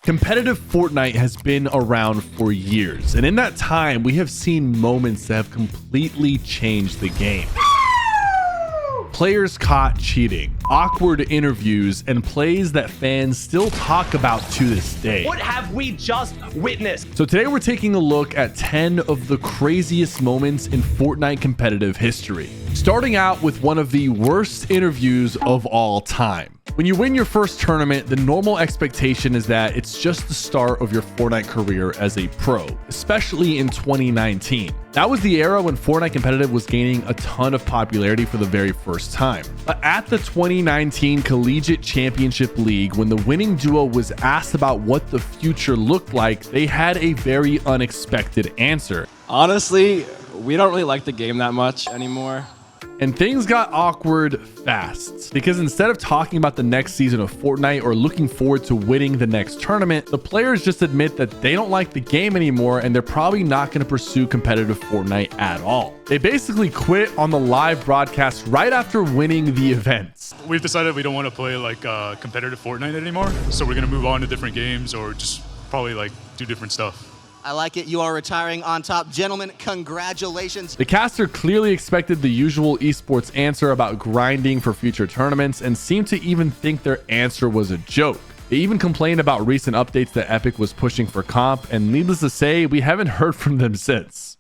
Competitive Fortnite has been around for years, and in that time, we have seen moments that have completely changed the game. Players caught cheating, awkward interviews, and plays that fans still talk about to this day. What have we just witnessed? So today we're taking a look at 10 of the craziest moments in Fortnite competitive history. Starting out with one of the worst interviews of all time. When you win your first tournament, the normal expectation is that it's just the start of your Fortnite career as a pro, especially in 2019. That was the era when Fortnite competitive was gaining a ton of popularity for the very first time. But at the 2019 Collegiate Championship League, when the winning duo was asked about what the future looked like, they had a very unexpected answer. Honestly, we don't really like the game that much anymore. And things got awkward fast, because instead of talking about the next season of Fortnite or looking forward to winning the next tournament, the players just admit that they don't like the game anymore and they're probably not going to pursue competitive Fortnite at all. They basically quit on the live broadcast right after winning the events. We've decided we don't want to play like competitive Fortnite anymore, so we're going to move on to different games or just probably like do different stuff. I like it. You are retiring on top. Gentlemen, congratulations. The caster clearly expected the usual esports answer about grinding for future tournaments and seemed to even think their answer was a joke. They even complained about recent updates that Epic was pushing for comp, and needless to say, we haven't heard from them since.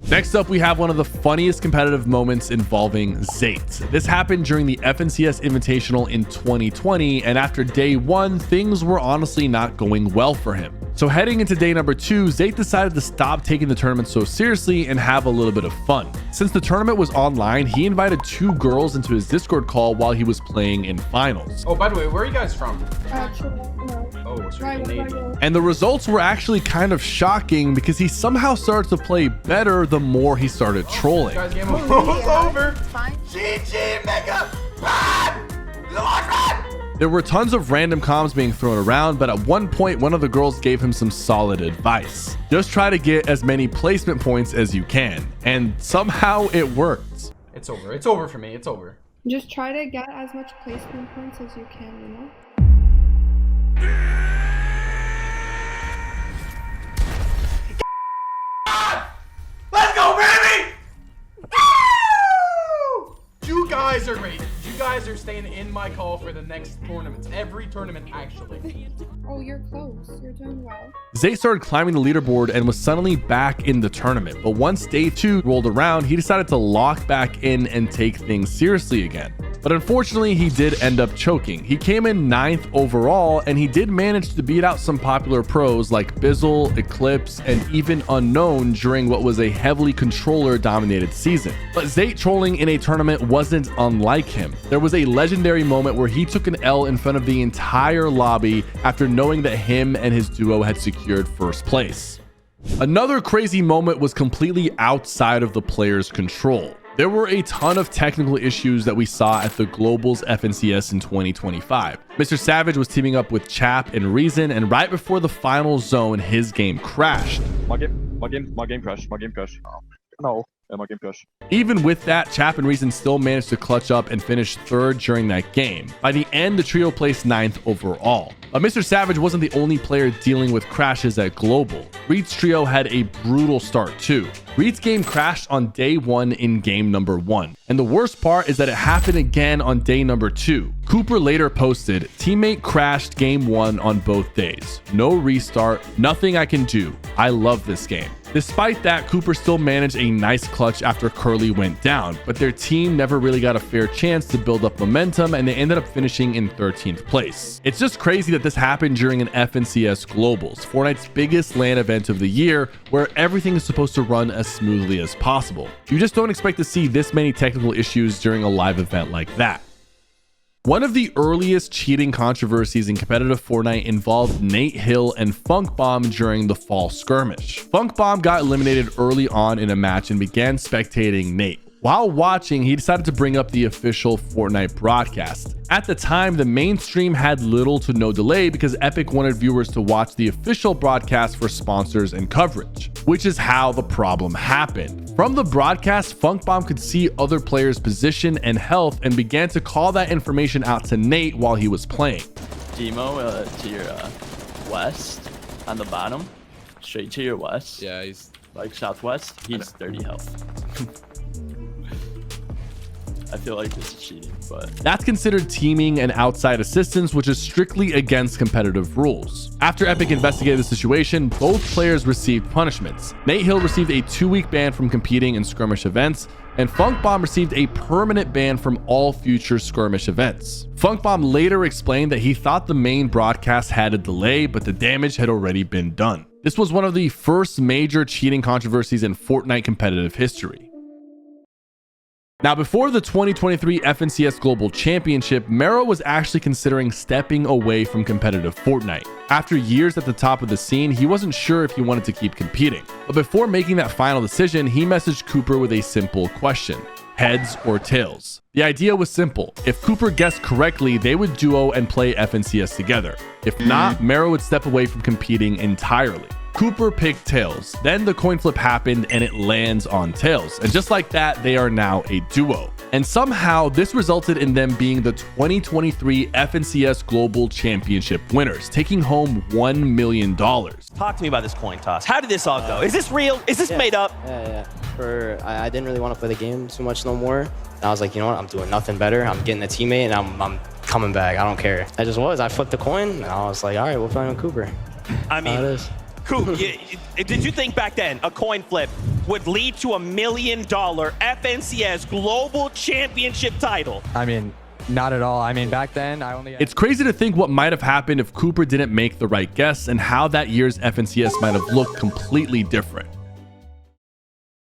Next up, we have one of the funniest competitive moments involving Zayt. This happened during the FNCS Invitational in 2020, and after day one, things were honestly not going well for him. So heading into day number 2, Zayt decided to stop taking the tournament so seriously and have a little bit of fun. Since the tournament was online, he invited 2 girls into his Discord call while he was playing in finals. Oh, by the way, where are you guys from? Oh, so you're Canadian. And the results were actually kind of shocking because he somehow started to play better the more he started trolling. Guys, game over. Fine. GG, mega. Run! Run! There were tons of random comms being thrown around, but at one point, one of the girls gave him some solid advice. Just try to get as many placement points as you can. And somehow it worked. It's over. It's over for me. It's over. Just try to get as much placement points as you can, you know? Let's go, baby! Woo! You guys are great. You guys are staying in my call for the next tournaments. Every tournament, actually. Oh, you're close. You're doing well. Zayt started climbing the leaderboard and was suddenly back in the tournament. But once day 2 rolled around, he decided to lock back in and take things seriously again. But unfortunately, he did end up choking. He came in 9th overall, and he did manage to beat out some popular pros like Bizzle, Eclipse, and even Unknown during what was a heavily controller-dominated season. But Zayt trolling in a tournament wasn't unlike him. There was a legendary moment where he took an L in front of the entire lobby after knowing that him and his duo had secured first place. Another crazy moment was completely outside of the player's control. There were a ton of technical issues that we saw at the Globals FNCS in 2025. Mr. Savage was teaming up with Chap and Reason, and right before the final zone, his game crashed. My game crashed. No. My game crashed. Even with that, Chap and Reason still managed to clutch up and finish 3rd during that game. By the end, the trio placed 9th overall. But Mr. Savage wasn't the only player dealing with crashes at Global. Reed's trio had a brutal start too. Reed's game crashed on day 1 in game number 1. And the worst part is that it happened again on day number 2. Cooper later posted, "Teammate crashed game 1 on both days. No restart, nothing I can do. I love this game." Despite that, Cooper still managed a nice clutch after Curly went down, but their team never really got a fair chance to build up momentum, and they ended up finishing in 13th place. It's just crazy that this happened during an FNCS Globals, Fortnite's biggest LAN event of the year, where everything is supposed to run as smoothly as possible. You just don't expect to see this many technical issues during a live event like that. One of the earliest cheating controversies in competitive Fortnite involved Natehill and Funkbomb during the fall skirmish. Funkbomb got eliminated early on in a match and began spectating Nate. While watching, he decided to bring up the official Fortnite broadcast. At the time, the mainstream had little to no delay because Epic wanted viewers to watch the official broadcast for sponsors and coverage, which is how the problem happened. From the broadcast, Funkbomb could see other players' position and health and began to call that information out to Nate while he was playing. Demo to your west on the bottom, straight to your west. Yeah, he's Like southwest, he's 30 health. I feel like this is cheating, but That's considered teaming and outside assistance, which is strictly against competitive rules. After Epic investigated the situation, both players received punishments. Natehill received a 2-week ban from competing in skirmish events, and Funkbomb received a permanent ban from all future skirmish events. Funkbomb later explained that he thought the main broadcast had a delay, but the damage had already been done. This was one of the first major cheating controversies in Fortnite competitive history. Now, before the 2023 FNCS Global Championship, Mero was actually considering stepping away from competitive Fortnite. After years at the top of the scene, he wasn't sure if he wanted to keep competing. But before making that final decision, he messaged Cooper with a simple question: heads or tails? The idea was simple. If Cooper guessed correctly, they would duo and play FNCS together. If not, Mero would step away from competing entirely. Cooper picked tails. Then the coin flip happened and it lands on tails. And just like that, they are now a duo. And somehow this resulted in them being the 2023 FNCS Global Championship winners, taking home $1 million. Talk to me about this coin toss. How did this all go? Is this real? Is this made up? Yeah. I didn't really want to play the game too much no more. And I was like, you know what? I'm doing nothing better. I'm getting a teammate and I'm coming back. I don't care. I just was. I flipped the coin and I was like, all right, we'll play on Cooper. I mean, Coop, did you think back then a coin flip would lead to $1 million FNCS Global Championship title? I mean, not at all. I mean, back then I only It's crazy to think what might have happened if Cooper didn't make the right guess and how that year's FNCS might have looked completely different.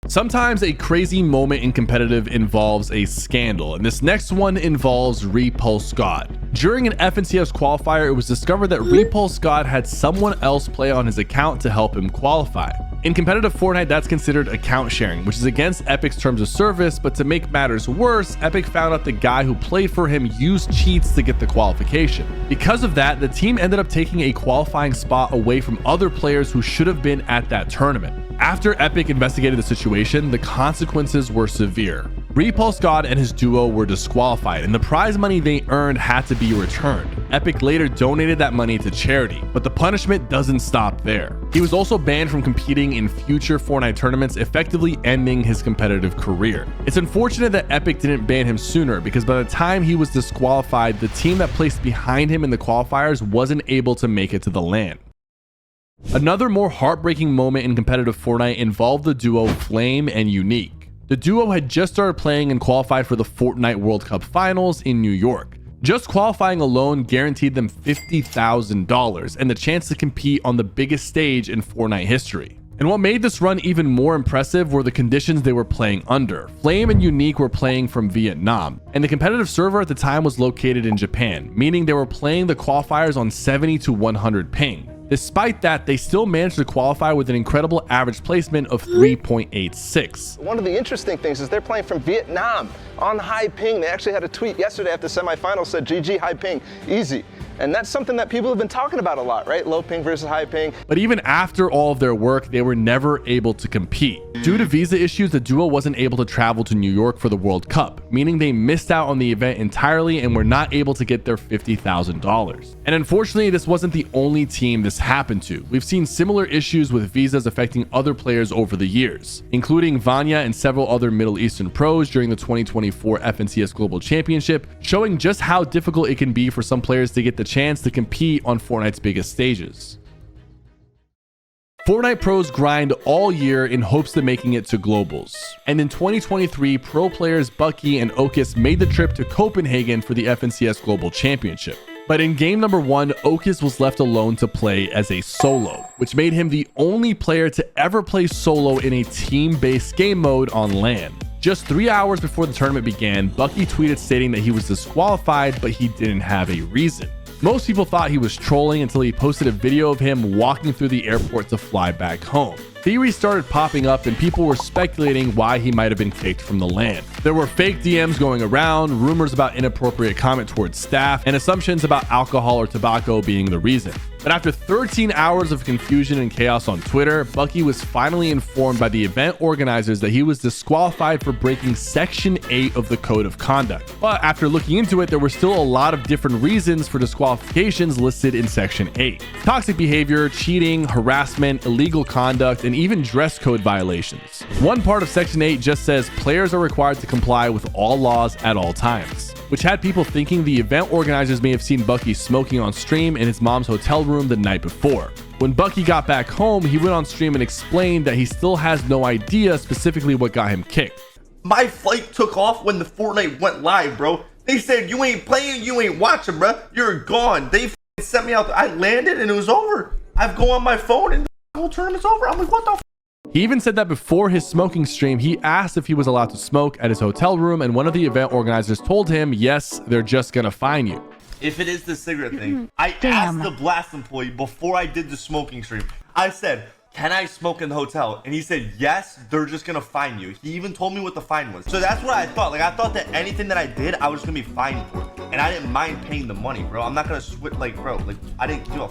Sometimes a crazy moment in competitive involves a scandal, and this next one involves Repulsegod. During an FNCS qualifier, it was discovered that Repulsegod had someone else play on his account to help him qualify. In competitive Fortnite, that's considered account sharing, which is against Epic's terms of service, but to make matters worse, Epic found out the guy who played for him used cheats to get the qualification. Because of that, the team ended up taking a qualifying spot away from other players who should have been at that tournament. After Epic investigated the situation, the consequences were severe. Repulsegod and his duo were disqualified, and the prize money they earned had to be returned. Epic later donated that money to charity, but the punishment doesn't stop there. He was also banned from competing in future Fortnite tournaments, effectively ending his competitive career. It's unfortunate that Epic didn't ban him sooner, because by the time he was disqualified, the team that placed behind him in the qualifiers wasn't able to make it to the LAN. Another more heartbreaking moment in competitive Fortnite involved the duo Flame and Uniq. The duo had just started playing and qualified for the Fortnite World Cup Finals in New York. Just qualifying alone guaranteed them $50,000 and the chance to compete on the biggest stage in Fortnite history. And what made this run even more impressive were the conditions they were playing under. Flame and Uniq were playing from Vietnam, and the competitive server at the time was located in Japan, meaning they were playing the qualifiers on 70 to 100 ping. Despite that, they still managed to qualify with an incredible average placement of 3.86. One of the interesting things is they're playing from Vietnam on high ping. They actually had a tweet yesterday after the semifinals said, GG, high ping, easy. And that's something that people have been talking about a lot, right? Low ping versus high ping. But even after all of their work, they were never able to compete. Due to visa issues, the duo wasn't able to travel to New York for the World Cup, meaning they missed out on the event entirely and were not able to get their $50,000. And unfortunately, this wasn't the only team this happened to. We've seen similar issues with visas affecting other players over the years, including Vanya and several other Middle Eastern pros during the 2024 FNCS Global Championship, showing just how difficult it can be for some players to get the chance to compete on Fortnite's biggest stages. Fortnite pros grind all year in hopes of making it to globals. And in 2023, pro players Bucke and Ocus made the trip to Copenhagen for the FNCS Global Championship. But in game number 1, Ocus was left alone to play as a solo, which made him the only player to ever play solo in a team-based game mode on LAN. Just 3 hours before the tournament began, Bucke tweeted stating that he was disqualified, but he didn't have a reason. Most people thought he was trolling until he posted a video of him walking through the airport to fly back home. Theories started popping up and people were speculating why he might have been kicked from the LAN. There were fake DMs going around, rumors about inappropriate comment towards staff, and assumptions about alcohol or tobacco being the reason. But after 13 hours of confusion and chaos on Twitter, Bucke was finally informed by the event organizers that he was disqualified for breaking Section 8 of the Code of Conduct. But after looking into it, there were still a lot of different reasons for disqualifications listed in Section 8. Toxic behavior, cheating, harassment, illegal conduct, and even dress code violations. One part of Section 8 just says players are required to comply with all laws at all times, which had people thinking the event organizers may have seen Bucke smoking on stream in his mom's hotel room the night before. When Bucke got back home, he went on stream and explained that he still has no idea specifically what got him kicked. My flight took off when the Fortnite went live, bro. They said, you ain't playing, you ain't watching, bro. You're gone. They sent me out. I landed and it was over. I've go on my phone and the whole tournament's over. I'm like, what the f? He even said that before his smoking stream, he asked if he was allowed to smoke at his hotel room, and one of the event organizers told him, yes, they're just gonna fine you. If it is the cigarette thing, I asked the blast employee before I did the smoking stream. I said, can I smoke in the hotel? And he said, yes, they're just gonna fine you. He even told me what the fine was. So that's what I thought. Like, I thought that anything that I did, I was gonna be fined for. And I didn't mind paying the money, bro. I'm not gonna switch, like, bro, like, I didn't give a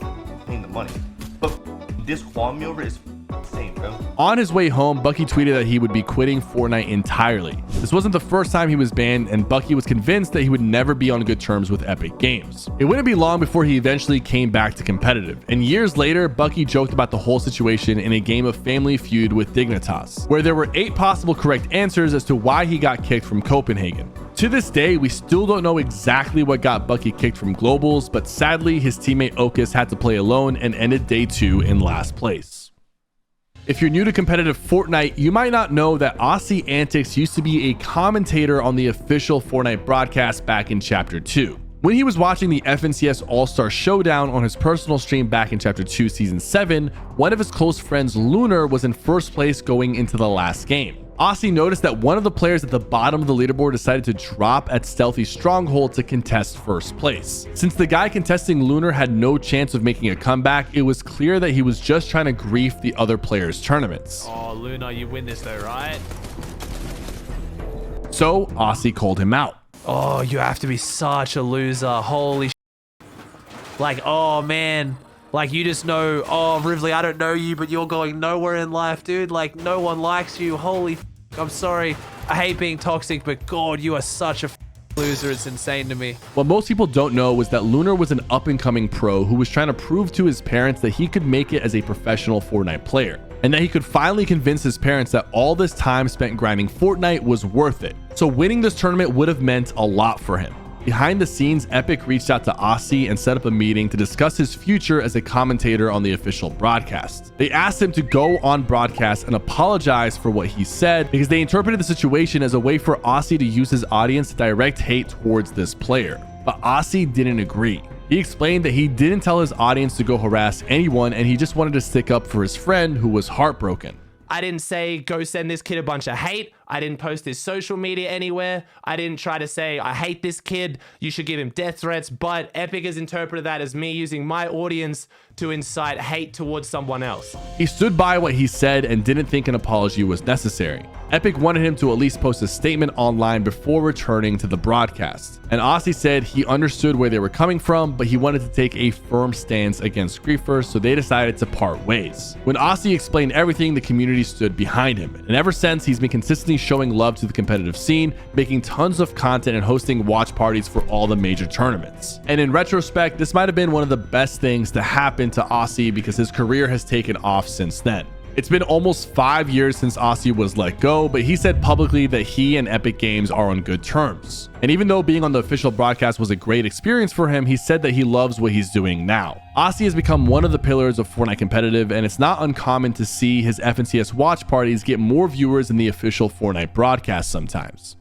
paying the money. But this qualm me over is insane, bro. On his way home, Bucke tweeted that he would be quitting Fortnite entirely. This wasn't the first time he was banned, and Bucke was convinced that he would never be on good terms with Epic Games. It wouldn't be long before he eventually came back to competitive, and years later, Bucke joked about the whole situation in a game of Family Feud with Dignitas, where there were 8 possible correct answers as to why he got kicked from Copenhagen. To this day, we still don't know exactly what got Bucke kicked from Globals, but sadly, his teammate Okus had to play alone and ended day 2 in last place. If you're new to competitive Fortnite, you might not know that AussieAntics used to be a commentator on the official Fortnite broadcast back in Chapter 2. When he was watching the FNCS All-Star Showdown on his personal stream back in Chapter 2, Season 7, one of his close friends, Lunar, was in first place going into the last game. Aussie noticed that one of the players at the bottom of the leaderboard decided to drop at Stealthy Stronghold to contest first place. Since the guy contesting Lunar had no chance of making a comeback, it was clear that he was just trying to grief the other players' tournaments. Oh, Lunar, you win this though, right? So Aussie called him out. Oh, you have to be such a loser. Holy like, oh man. Like, you just know, oh, Rivley, I don't know you, but you're going nowhere in life, dude. Like, no one likes you. Holy I'm sorry. I hate being toxic, but God, you are such a loser. It's insane to me. What most people don't know was that Lunar was an up-and-coming pro who was trying to prove to his parents that he could make it as a professional Fortnite player, and that he could finally convince his parents that all this time spent grinding Fortnite was worth it. So winning this tournament would have meant a lot for him. Behind the scenes, Epic reached out to Aussie and set up a meeting to discuss his future as a commentator on the official broadcast. They asked him to go on broadcast and apologize for what he said because they interpreted the situation as a way for Aussie to use his audience to direct hate towards this player. But Aussie didn't agree. He explained that he didn't tell his audience to go harass anyone, and he just wanted to stick up for his friend who was heartbroken. I didn't say go send this kid a bunch of hate. I didn't post his social media anywhere. I didn't try to say I hate this kid, you should give him death threats, but Epic has interpreted that as me using my audience to incite hate towards someone else. He stood by what he said and didn't think an apology was necessary. Epic wanted him to at least post a statement online before returning to the broadcast. And Aussie said he understood where they were coming from, but he wanted to take a firm stance against griefers, so they decided to part ways. When Aussie explained everything, the community stood behind him. And ever since, he's been consistently showing love to the competitive scene, making tons of content and hosting watch parties for all the major tournaments. And in retrospect, this might have been one of the best things to happen to Aussie because his career has taken off since then. It's been almost 5 years since Aussie was let go, but he said publicly that he and Epic Games are on good terms. And even though being on the official broadcast was a great experience for him, he said that he loves what he's doing now. Aussie has become one of the pillars of Fortnite competitive, and it's not uncommon to see his FNCS watch parties get more viewers than the official Fortnite broadcast sometimes.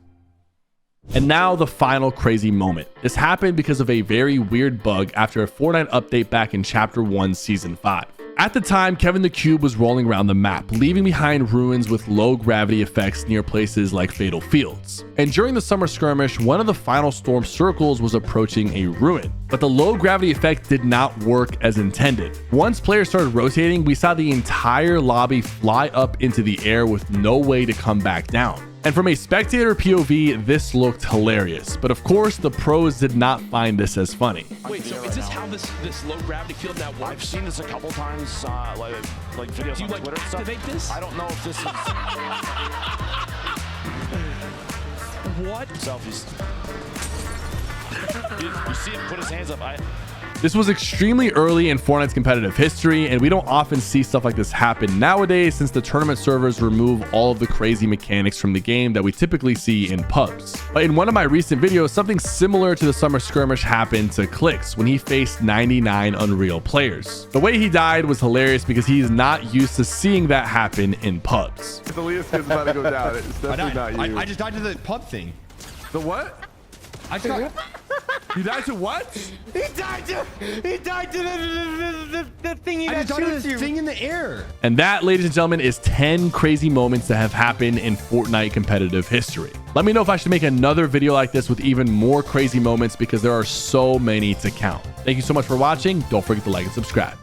And now the final crazy moment. This happened because of a very weird bug after a Fortnite update back in Chapter 1, Season 5. At the time, Kevin the Cube was rolling around the map, leaving behind ruins with low gravity effects near places like Fatal Fields. And during the summer skirmish, one of the final storm circles was approaching a ruin, but the low gravity effect did not work as intended. Once players started rotating, we saw the entire lobby fly up into the air with no way to come back down. And from a spectator POV, this looked hilarious. But of course, the pros did not find this as funny. Wait, so is this how this low gravity field now works? I've seen this a couple times, like videos on Twitter and stuff. Activate this? I don't know if this is... What? Selfies. You see him put his hands up. This was extremely early in Fortnite's competitive history, and we don't often see stuff like this happen nowadays since the tournament servers remove all of the crazy mechanics from the game that we typically see in pubs. But in one of my recent videos, something similar to the summer skirmish happened to Clix when he faced 99 Unreal players. The way he died was hilarious because he's not used to seeing that happen in pubs. The Elias kid's about to go down. It's definitely not you. I just died to the pub thing. The what? I just got... You died to what? He died to the thing you got shoots you. Thing in the air. And that, ladies and gentlemen, is 10 crazy moments that have happened in Fortnite competitive history. Let me know if I should make another video like this with even more crazy moments because there are so many to count. Thank you so much for watching. Don't forget to like and subscribe.